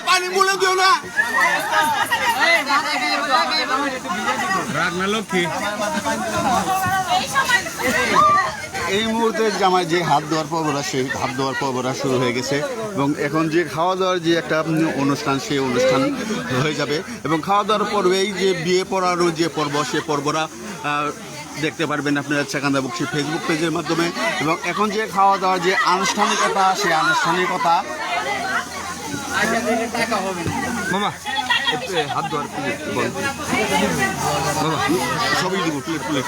পানি বলে দিও না রাগ না লক্ষ্মী। এই মুহূর্তে জামাই যে হাত ধোয়ার পর্বটা সেই হাত ধোয়ার পর্বটা শুরু হয়ে গেছে এবং এখন যে খাওয়া দাওয়ার যে একটা অনুষ্ঠান সেই অনুষ্ঠান হয়ে যাবে এবং খাওয়া দাওয়ার পর্বেই যে বিয়ে পড়ারও যে পর্ব সে পর্বটা দেখতে পারবেন আপনারা চাকান্দা বক্সি ফেসবুক পেজের মাধ্যমে। এবং এখন যে খাওয়া দাওয়ার যে আনুষ্ঠানিকতা সেই আনুষ্ঠানিকতা মামা হাত ধোয়ার বাবা সবই দেবো প্লেট প্লেট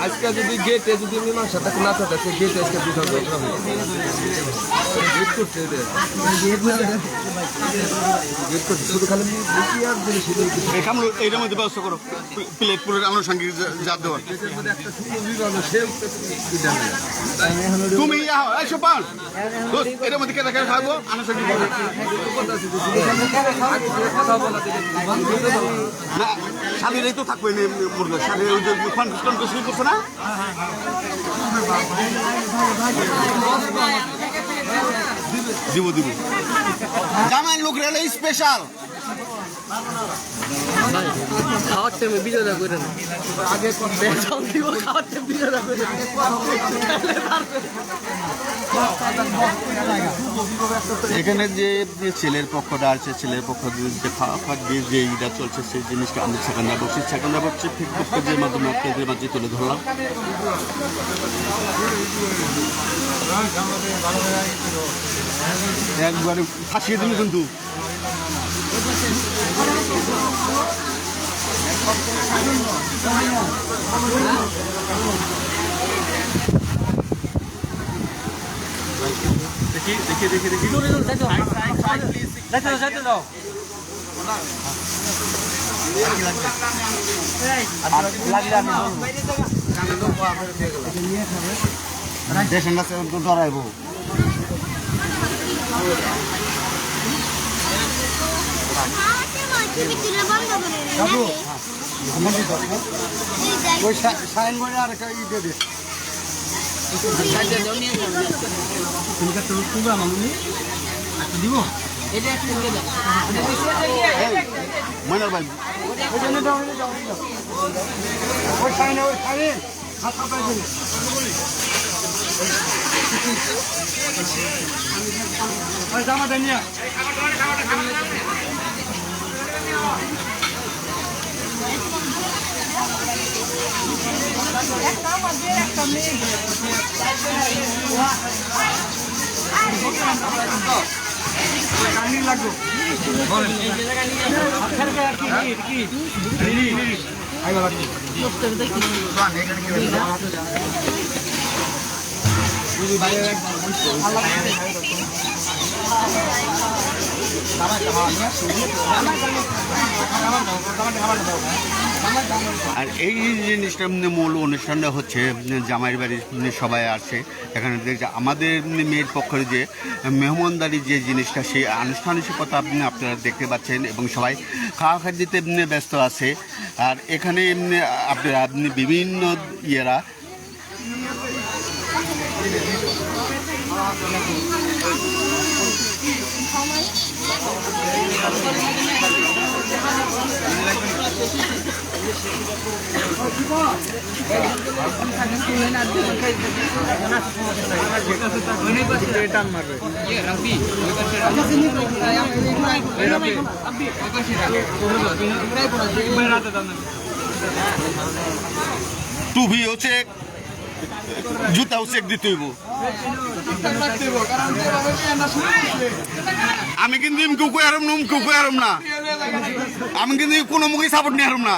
আজকে যদি গেটে যদি মীমাংসা থাকে না থাকে সে গেটে আজকে দুটো গেট করছে শুধু খালি এইটার মধ্যে ব্যবস্থা করো প্লেট প্লেট আনুষঙ্গিক যা দেওয়ার তুমি সোপান এটার মধ্যে কেটে কেটে খাবো আনুষঙ্গিক না স্বাধীনই তো থাকবে মুরগা স্বাধীন ওই যে শুরু করছে না দিব দিব জামাই লোক রেলে স্পেশাল খাওয়ার টাইমে বিজয়দা করে না আগে খাওয়ার টাইমে বিজয়দা করে এখানে যে ছেলের পক্ষটা আছে ছেলের পক্ষ যে খাওয়া দিয়ে যে ইটা চলছে সেই জিনিসটা আমি সেখানে বসছি ফেসবুক পেজের মাধ্যমে আপনাদের মাঝে তুলে ধরলাম। একবারে ফাঁসিয়ে দিল কিন্তু দেখি দেশের কাছে ডরাইব ওই সাইন করে আর একটা ই দিয়ে দে দিব ময়নার ভাই ওই সাইনে ওই সাইনে হাত পাই জামা দেন লাগবে আর এই জিনিসটা মূল অনুষ্ঠানটা হচ্ছে জামাইয়ের বাড়ির সবাই আসে এখানে দেখছে আমাদের মেয়ের পক্ষের যে মেহমানদারি যে জিনিসটা সেই আনুষ্ঠানিকতা আপনারা দেখতে পাচ্ছেন এবং সবাই খাওয়া খাদ্যতে ব্যস্ত আছে। আর এখানে আপনারা বিভিন্ন ইয়েরা টুপিও চেক জুতাও চেক দিতে হইব। আমি কিন্তু কুকু আরম না আমি কিন্তু কোনো মুখে সাপোর্ট নিয়ে আরম না